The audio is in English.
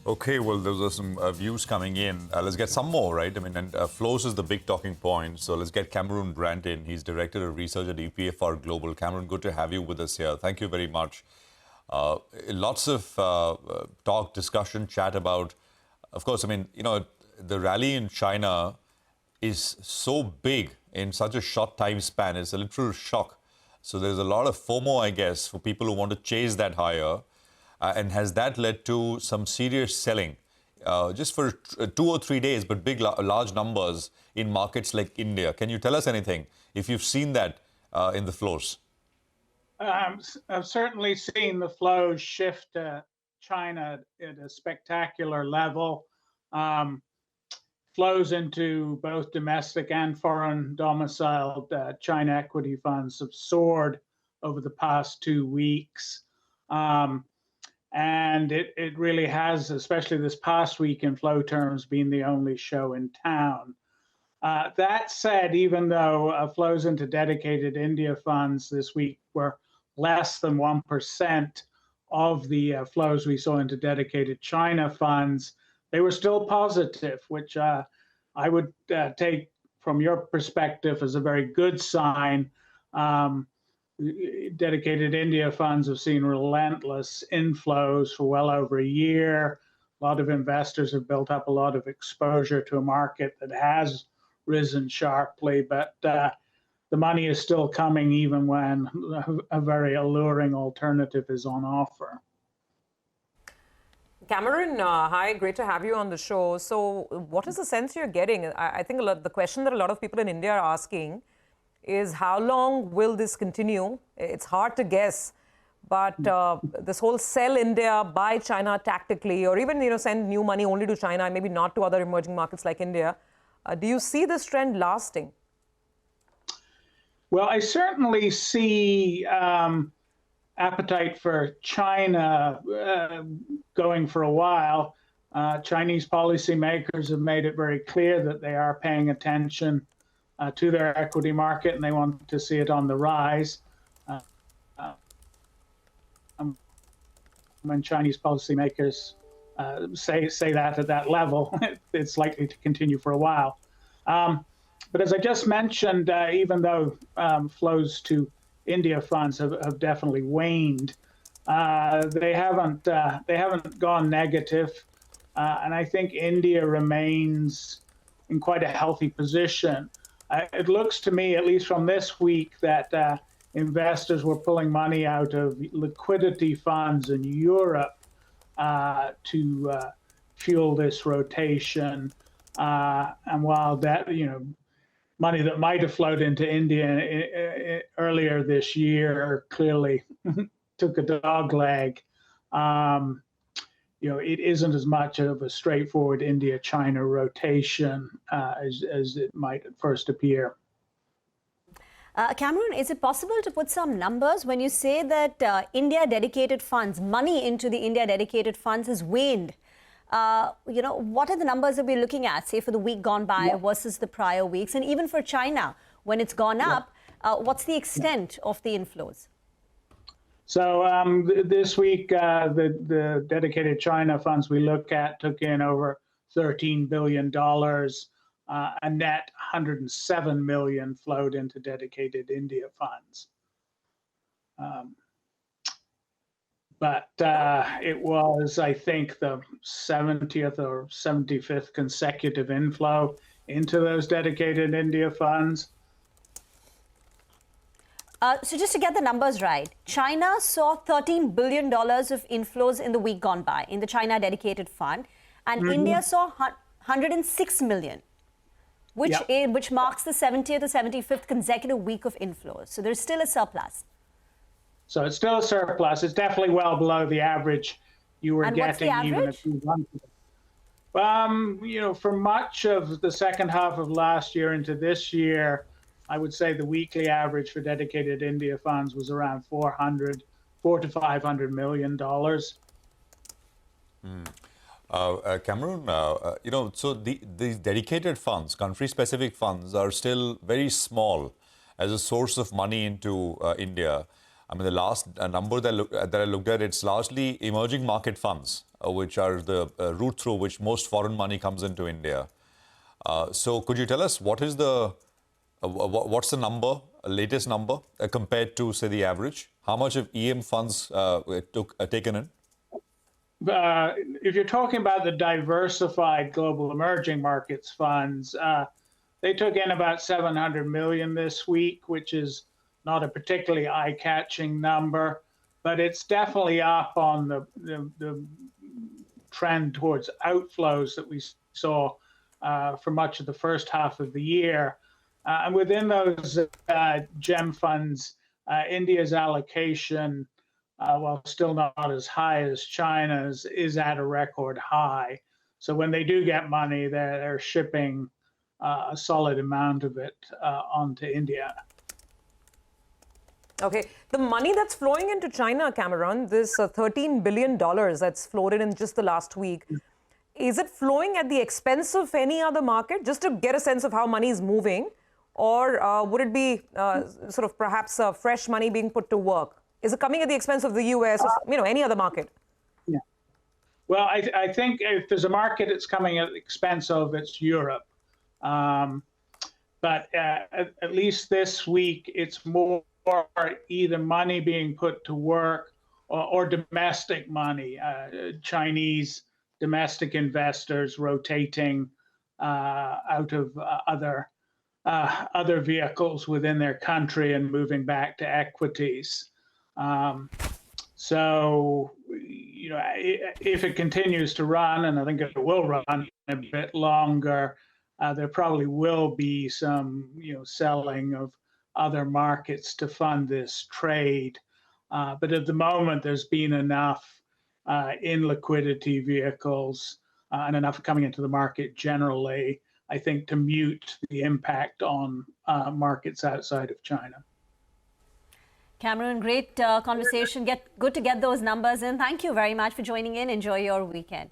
Okay, well, those are some views coming in. Let's get some more, right? I mean, and flows is the big talking point. So let's get Cameron Brandt in. He's Director of Research at EPFR Global. Cameron, good to have you with us here. Thank you very much. Lots of talk, discussion, chat about, of course, I mean, the rally in China is so big in such a short time span. It's a literal shock. So there's a lot of FOMO, I guess, for people who want to chase that higher. And has that led to some serious selling just for 2 or 3 days, but large numbers in markets like India? Can you tell us anything if you've seen that in the flows? I've certainly seen the flows shift to China at a spectacular level. Flows into both domestic and foreign domiciled China equity funds have soared over the past 2 weeks. And it really has, especially this past week in flow terms, been the only show in town. That said, even though flows into dedicated India funds this week were less than 1% of the flows we saw into dedicated China funds, they were still positive, which I would take from your perspective as a very good sign. Dedicated India funds have seen relentless inflows for well over a year. A lot of investors have built up a lot of exposure to a market that has risen sharply, but the money is still coming even when a very alluring alternative is on offer. Cameron, hi, great to have you on the show. So what is the sense you're getting? I think the question that a lot of people in India are asking is how long will this continue? It's hard to guess, but this whole sell India, buy China tactically, or even send new money only to China and maybe not to other emerging markets like India. Do you see this trend lasting? Well, I certainly see appetite for China going for a while. Chinese policymakers have made it very clear that they are paying attention to their equity market, and they want to see it on the rise. When Chinese policymakers say that at that level, it's likely to continue for a while. But as I just mentioned, even though flows to India funds have definitely waned, they haven't gone negative, and I think India remains in quite a healthy position. It looks to me, at least from this week, that investors were pulling money out of liquidity funds in Europe to fuel this rotation. And while that, money that might have flowed into India earlier this year clearly took a dog leg, it isn't as much of a straightforward India-China rotation as it might at first appear. Cameron, is it possible to put some numbers when you say that India dedicated funds, money into the India dedicated funds has waned? What are the numbers that we're looking at, say, for the week gone by versus the prior weeks? And even for China, when it's gone up, what's the extent of the inflows? So this week, the dedicated China funds we look at took in over $13 billion. A net 107 million flowed into dedicated India funds. But it was, I think, the 70th or 75th consecutive inflow into those dedicated India funds. So just to get the numbers right, China saw $13 billion of inflows in the week gone by in the China dedicated fund, and India saw 106 million, which marks the 70th or 75th consecutive week of inflows. So there's still a surplus. So it's still a surplus. It's definitely well below the average you were getting even a few months ago. For much of the second half of last year into this year, I would say the weekly average for dedicated India funds was around $400 to $500 million. Cameron, so these dedicated funds, country-specific funds, are still very small as a source of money into India. I mean, the last number that I looked at, it's largely emerging market funds, which are the route through which most foreign money comes into India. So could you tell us what's the number, latest number, compared to, say, the average? How much of EM funds taken in? If you're talking about the diversified global emerging markets funds, they took in about 700 million this week, which is not a particularly eye-catching number, but it's definitely up on the trend towards outflows that we saw for much of the first half of the year. And within those GEM funds, India's allocation, while still not as high as China's, is at a record high. So when they do get money, they're shipping a solid amount of it onto India. Okay, the money that's flowing into China, Cameron, this $13 billion that's flowed in just the last week, is it flowing at the expense of any other market? Just to get a sense of how money is moving, or would it be sort of perhaps fresh money being put to work? Is it coming at the expense of the US or any other market? Yeah. Well, I think if there's a market it's coming at the expense of, it's Europe. But at least this week, it's more either money being put to work or domestic money, Chinese domestic investors rotating out of other vehicles within their country and moving back to equities. So, if it continues to run, and I think it will run a bit longer, there probably will be some, selling of other markets to fund this trade. But at the moment, there's been enough in liquidity vehicles and enough coming into the market generally, I think, to mute the impact on markets outside of China. Cameron, great conversation. Good to get those numbers in. Thank you very much for joining in. Enjoy your weekend.